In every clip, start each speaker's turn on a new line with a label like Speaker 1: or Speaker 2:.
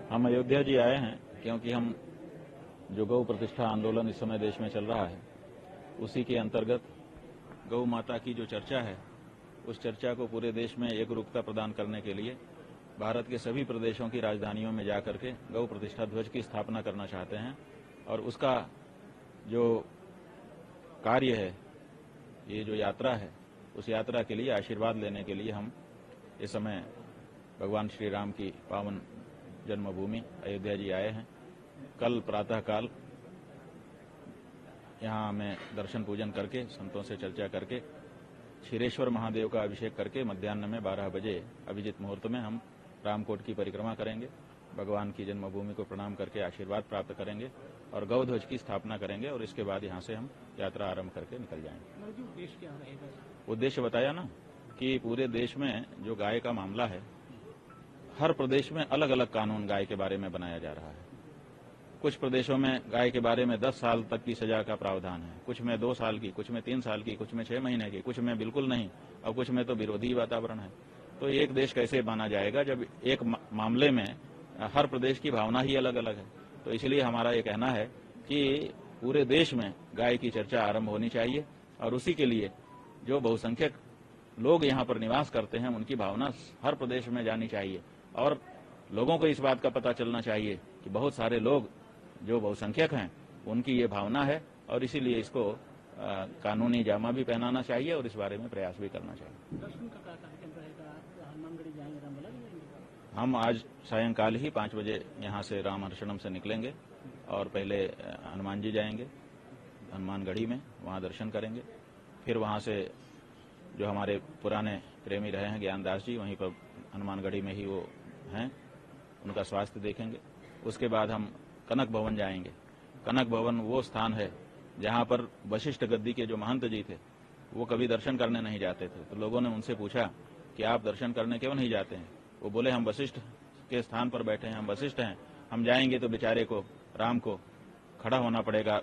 Speaker 1: हम अयोध्या जी आए हैं क्योंकि हम जो गौ प्रतिष्ठा आंदोलन इस समय देश में चल रहा है उसी के अंतर्गत गौ माता की जो चर्चा है उस चर्चा को पूरे देश में एक रूपता प्रदान करने के लिए भारत के सभी प्रदेशों की राजधानियों में जाकर के गौ प्रतिष्ठा ध्वज की स्थापना करना चाहते हैं और उसका जो कार्य है, ये जो यात्रा है, उस यात्रा के लिए आशीर्वाद लेने के लिए हम इस समय भगवान श्री राम की पावन जन्मभूमि अयोध्या जी आए हैं। कल प्रातःकाल यहाँ हमें दर्शन पूजन करके संतों से चर्चा करके क्षीरेश्वर महादेव का अभिषेक करके मध्याह्न में 12 बजे अभिजित मुहूर्त में हम रामकोट की परिक्रमा करेंगे, भगवान की जन्मभूमि को प्रणाम करके आशीर्वाद प्राप्त करेंगे और गौ ध्वज की स्थापना करेंगे और इसके बाद यहाँ से हम यात्रा आरंभ करके निकल जाएंगे।
Speaker 2: उद्देश्य क्या रहेगा?
Speaker 1: उद्देश्य बताया ना कि पूरे देश में जो गाय का मामला है, हर प्रदेश में अलग अलग कानून गाय के बारे में बनाया जा रहा है। कुछ प्रदेशों में गाय के बारे में 10 साल तक की सजा का प्रावधान है, कुछ में 2 साल की, कुछ में 3 साल की, कुछ में 6 महीने की, कुछ में बिल्कुल नहीं और कुछ में तो विरोधी वातावरण है। तो एक देश कैसे माना जाएगा जब एक मामले में हर प्रदेश की भावना ही अलग अलग है। तो इसलिए हमारा ये कहना है कि पूरे देश में गाय की चर्चा आरंभ होनी चाहिए और उसी के लिए जो बहुसंख्यक लोग यहाँ पर निवास करते हैं उनकी भावना हर प्रदेश में जानी चाहिए और लोगों को इस बात का पता चलना चाहिए कि बहुत सारे लोग जो बहुसंख्यक हैं उनकी ये भावना है और इसीलिए इसको कानूनी जामा भी पहनाना चाहिए और इस बारे में प्रयास भी करना चाहिए।
Speaker 2: दर्शन का कार्यक्रम रहेगा, हनुमानगढ़ी जाएंगे, रामलला भी जाएंगे?
Speaker 1: हम आज सायंकाल ही 5 बजे यहाँ से राम हर्षणम से निकलेंगे और पहले हनुमान जी जाएंगे हनुमानगढ़ी में, वहाँ दर्शन करेंगे। फिर वहाँ से जो हमारे पुराने प्रेमी रहे हैं ज्ञानदास जी, वहीं पर हनुमानगढ़ी में ही वो हैं, उनका स्वास्थ्य देखेंगे। उसके बाद हम कनक भवन जाएंगे। कनक भवन वो स्थान है जहाँ पर वशिष्ठ गद्दी के जो महंत जी थे वो कभी दर्शन करने नहीं जाते थे। तो लोगों ने उनसे पूछा कि आप दर्शन करने क्यों नहीं जाते हैं? वो बोले हम वशिष्ठ के स्थान पर बैठे हैं, हम वशिष्ठ हैं, हम जाएंगे तो बेचारे को राम को खड़ा होना पड़ेगा,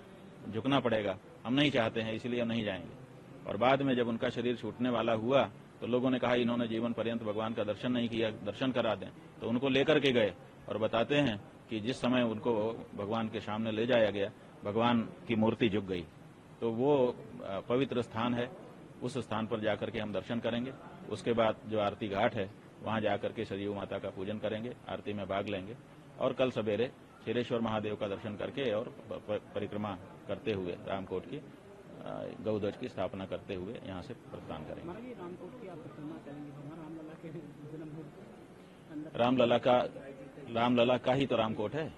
Speaker 1: झुकना पड़ेगा, हम नहीं चाहते हैं, इसलिए हम नहीं जाएंगे। और बाद में जब उनका शरीर छूटने वाला हुआ तो लोगों ने कहा इन्होंने जीवन पर्यंत भगवान का दर्शन नहीं किया, दर्शन करा दें। तो उनको लेकर के गए और बताते हैं कि जिस समय उनको भगवान के सामने ले जाया गया, भगवान की मूर्ति झुक गई। तो वो पवित्र स्थान है, उस स्थान पर जाकर के हम दर्शन करेंगे। उसके बाद जो आरती घाट है वहां जाकर के सरयू माता का पूजन करेंगे, आरती में भाग लेंगे और कल सवेरे क्षीरेश्वर महादेव का दर्शन करके और परिक्रमा करते हुए रामकोट की गौ ध्वज की स्थापना करते हुए यहाँ से प्रस्थान करेंगे।
Speaker 2: रामकोट की आप परिक्रमा करेंगे, भगवान रामलला के जन्मभूमि
Speaker 1: रामलला का ही तो रामकोट है,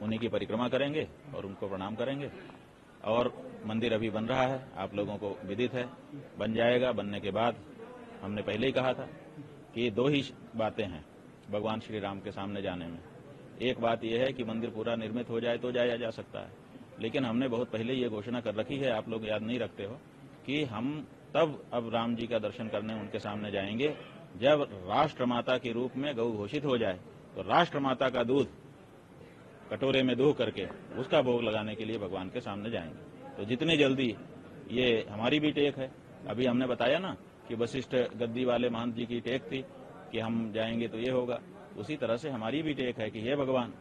Speaker 1: उन्हीं की परिक्रमा करेंगे और उनको प्रणाम करेंगे। और मंदिर अभी बन रहा है, आप लोगों को विदित है, बन जाएगा। बनने के बाद हमने पहले ही कहा था कि 2 ही बातें हैं भगवान श्री राम के सामने जाने में। एक बात यह है कि मंदिर पूरा निर्मित हो जाए तो जाया जा सकता है, लेकिन हमने बहुत पहले ये घोषणा कर रखी है, आप लोग याद नहीं रखते हो, कि हम तब अब राम जी का दर्शन करने उनके सामने जाएंगे जब राष्ट्रमाता के रूप में गौ घोषित हो जाए। तो राष्ट्रमाता का दूध कटोरे में दूह करके उसका भोग लगाने के लिए भगवान के सामने जाएंगे। तो जितनी जल्दी, ये हमारी भी टेक है। अभी हमने बताया ना कि वशिष्ठ गद्दी वाले महंत जी की टेक थी कि हम जाएंगे तो ये होगा, उसी तरह से हमारी भी टेक है कि हे भगवान,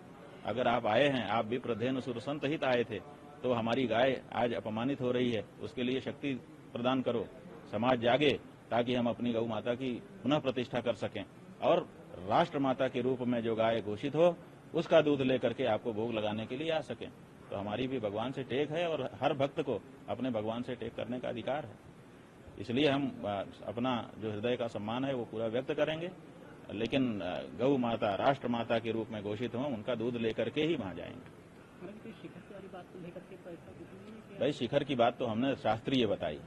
Speaker 1: अगर आप आए हैं, आप भी प्रधेन सुर संत हित आए थे, तो हमारी गाय आज अपमानित हो रही है, उसके लिए शक्ति प्रदान करो, समाज जागे ताकि हम अपनी गौ माता की पुनः प्रतिष्ठा कर सकें और राष्ट्र माता के रूप में जो गाय घोषित हो उसका दूध लेकर के आपको भोग लगाने के लिए आ सकें। तो हमारी भी भगवान से टेक है और हर भक्त को अपने भगवान से टेक करने का अधिकार है। इसलिए हम अपना जो हृदय का सम्मान है वो पूरा व्यक्त करेंगे, लेकिन गौ माता राष्ट्र माता के रूप में घोषित हों, उनका दूध लेकर के ही वहां जाएंगे। भाई शिखर की बात तो हमने शास्त्रीय बताई,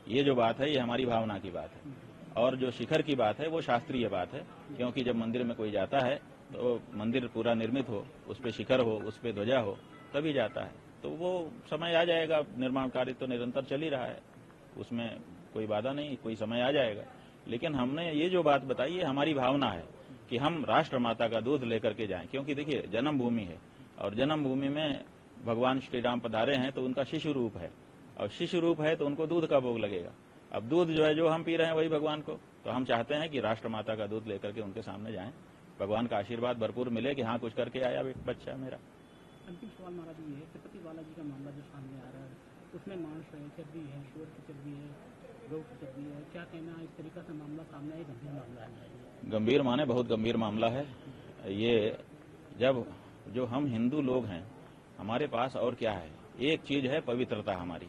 Speaker 1: ये जो बात है ये हमारी भावना की बात है, और जो शिखर की बात है वो शास्त्रीय बात है। क्योंकि जब मंदिर में कोई जाता है तो मंदिर पूरा निर्मित हो, उस पर शिखर हो, उस पर ध्वजा हो, तभी जाता है। तो वो समय आ जाएगा, निर्माण कार्य तो निरंतर चल ही रहा है, उसमें कोई बाधा नहीं, कोई समय आ जाएगा। लेकिन हमने ये जो बात बताई है हमारी भावना है कि हम राष्ट्र माता का दूध लेकर के जाएं। क्योंकि देखिए जन्मभूमि है और जन्मभूमि में भगवान श्री राम पधारे हैं तो उनका शिशु रूप है, और शिशु रूप है तो उनको दूध का भोग लगेगा। अब दूध जो है जो हम पी रहे हैं वही भगवान को, तो हम चाहते हैं कि राष्ट्र माता का दूध लेकर के उनके सामने जाएं भगवान का आशीर्वाद भरपूर मिले कि हाँ कुछ करके आया बच्चा मेरा।
Speaker 2: अंतिम सवाल महाराज ये है, तिरुपति बालाजी का मामला जो सामने आ रहा है, उसमें मांस है, चर्बी है, शुअर की चर्बी है, गौ की चर्बी है, क्या कहना है? इस तरीका से मामला सामने आया, गंभीर मामला है।
Speaker 1: गंभीर माने बहुत गंभीर मामला है ये। जब जो हम हिंदू लोग हैं, हमारे पास और क्या है? एक चीज है पवित्रता हमारी।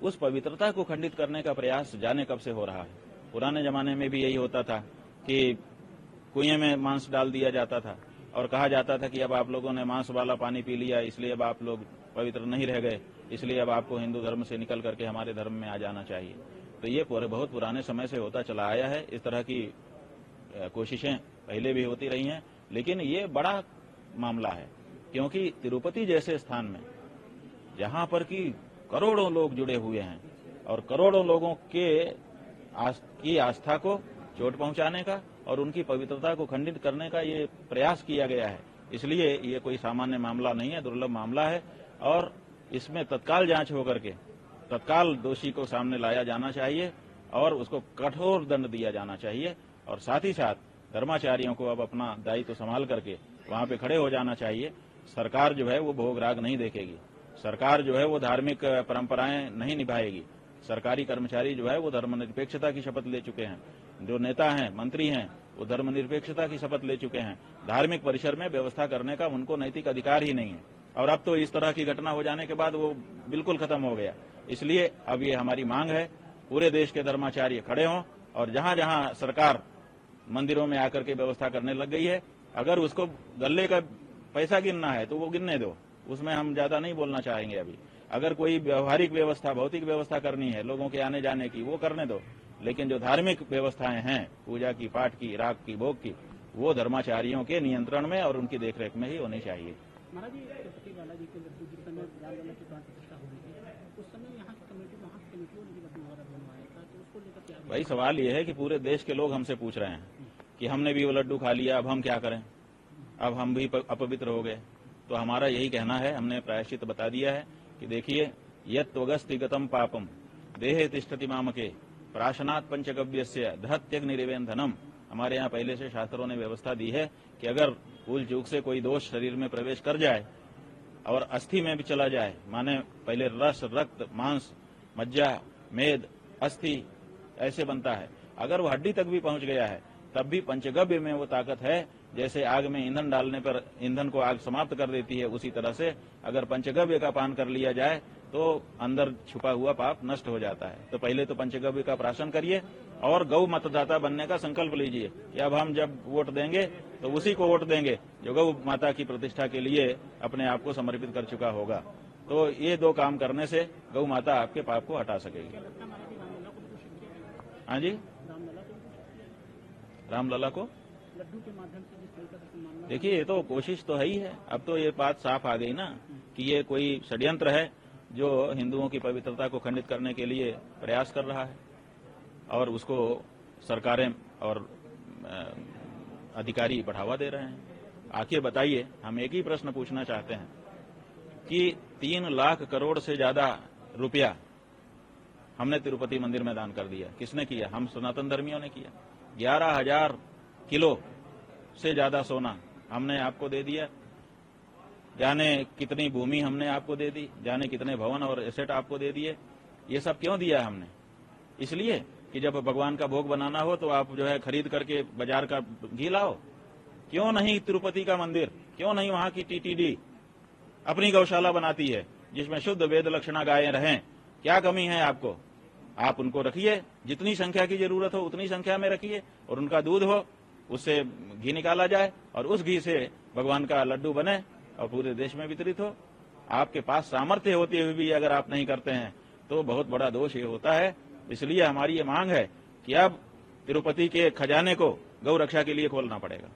Speaker 1: उस पवित्रता को खंडित करने का प्रयास जाने कब से हो रहा है। पुराने जमाने में भी यही होता था कि कुएं में मांस डाल दिया जाता था और कहा जाता था कि अब आप लोगों ने मांस वाला पानी पी लिया, इसलिए अब आप लोग पवित्र नहीं रह गए, इसलिए अब आपको हिंदू धर्म से निकल करके हमारे धर्म में आ जाना चाहिए। तो ये बहुत पुराने समय से होता चला आया है। इस तरह की कोशिशें पहले भी होती रही हैं, लेकिन ये बड़ा मामला है क्योंकि तिरुपति जैसे स्थान में जहां पर कि करोड़ों लोग जुड़े हुए हैं और करोड़ों लोगों की आस्था को चोट पहुंचाने का और उनकी पवित्रता को खंडित करने का ये प्रयास किया गया है। इसलिए ये कोई सामान्य मामला नहीं है, दुर्लभ मामला है और इसमें तत्काल जांच होकर के तत्काल दोषी को सामने लाया जाना चाहिए और उसको कठोर दंड दिया जाना चाहिए। और साथ ही साथ धर्माचार्यों को अब अपना दायित्व संभाल करके वहां पे खड़े हो जाना चाहिए। सरकार जो है वो भोग राग नहीं देखेगी, सरकार जो है वो धार्मिक परंपराएं नहीं निभाएगी। सरकारी कर्मचारी जो है वो धर्मनिरपेक्षता की शपथ ले चुके हैं, जो नेता हैं, मंत्री हैं, वो धर्मनिरपेक्षता की शपथ ले चुके हैं। धार्मिक परिसर में व्यवस्था करने का उनको नैतिक अधिकार ही नहीं है और अब तो इस तरह की घटना हो जाने के बाद वो बिल्कुल खत्म हो गया। इसलिए अब ये हमारी मांग है, पूरे देश के धर्माचार्य खड़े हों और जहां जहां सरकार मंदिरों में आकर के व्यवस्था करने लग गई है, अगर उसको गले का पैसा गिनना है तो वो गिनने दो, उसमें हम ज्यादा नहीं बोलना चाहेंगे। अभी अगर कोई व्यवहारिक व्यवस्था, भौतिक व्यवस्था करनी है लोगों के आने जाने की, वो करने दो, लेकिन जो धार्मिक व्यवस्थाएं हैं, पूजा की, पाठ की, राग की, भोग की, वो धर्माचार्यों के नियंत्रण में और उनकी देखरेख में ही होनी चाहिए।
Speaker 2: महाराज जी, तिरुपति बालाजी के लड्डू जिस समय रामलला की प्राण प्रतिष्ठा हो रही थी, उस समय यहाँ की कमेटी, वहाँ की कमेटियों ने भी लड्डू वगैरह बनवाया था, तो उसको लेकर क्या?
Speaker 1: भाई सवाल ये है कि पूरे देश के लोग हमसे पूछ रहे हैं कि हमने भी वो लड्डू खा लिया, अब हम क्या करें, अब हम भी अपवित्र हो गए। तो हमारा यही कहना है, हमने प्रायश्चित बता दिया है कि देखिए, यत्वगस्तिगतम पापम देहे तिष्ठति मामके प्राशनात् पंचगव्यस्य धत्यग्निरिवेन्धनम। हमारे यहाँ पहले से शास्त्रों ने व्यवस्था दी है कि अगर भूल चूक से कोई दोष शरीर में प्रवेश कर जाए और अस्थि में भी चला जाए, माने पहले रस, रक्त, मांस, मज्जा, मेद, अस्थि ऐसे बनता है, अगर वो हड्डी तक भी पहुंच गया है तब भी पंचगव्य में वो ताकत है। जैसे आग में ईंधन डालने पर ईंधन को आग समाप्त कर देती है, उसी तरह से अगर पंचगव्य का पान कर लिया जाए तो अंदर छुपा हुआ पाप नष्ट हो जाता है। तो पहले तो पंचगव्य का प्राशन करिए और गौ मतदाता बनने का संकल्प लीजिए कि अब हम जब वोट देंगे तो उसी को वोट देंगे जो गौ माता की प्रतिष्ठा के लिए अपने आप को समर्पित कर चुका होगा। तो ये दो काम करने से गौ माता आपके पाप को हटा सकेगी। हाँ जी, रामलला को
Speaker 2: लड्डू के माध्यम से जिस तरीके से सम्मान,
Speaker 1: देखिए ये तो कोशिश तो है ही है। अब तो ये बात साफ आ गई ना कि ये कोई षड्यंत्र है जो हिंदुओं की पवित्रता को खंडित करने के लिए प्रयास कर रहा है और उसको सरकारें और अधिकारी बढ़ावा दे रहे हैं। आखिर बताइए, हम एक ही प्रश्न पूछना चाहते हैं कि 3 लाख करोड़ से ज्यादा रुपया हमने तिरुपति मंदिर में दान कर दिया। किसने किया? हम सनातन धर्मियों ने किया। 11,000 किलो से ज्यादा सोना हमने आपको दे दिया, जाने कितनी भूमि हमने आपको दे दी, जाने कितने भवन और एसेट आपको दे दिए। ये सब क्यों दिया हमने? इसलिए कि जब भगवान का भोग बनाना हो तो आप जो है खरीद करके बाजार का घी लाओ। क्यों नहीं तिरुपति का मंदिर, क्यों नहीं वहां की टीटीडी अपनी गौशाला बनाती है जिसमें शुद्ध वेद लक्षणा गायें रहें? क्या कमी है आपको? आप उनको रखिए, जितनी संख्या की जरूरत हो उतनी संख्या में रखिए और उनका दूध हो, उससे घी निकाला जाए और उस घी से भगवान का लड्डू बने और पूरे देश में वितरित हो। आपके पास सामर्थ्य होते हुए भी अगर आप नहीं करते हैं तो बहुत बड़ा दोष ये होता है। इसलिए हमारी ये मांग है कि अब तिरुपति के खजाने को गौ रक्षा के लिए खोलना पड़ेगा।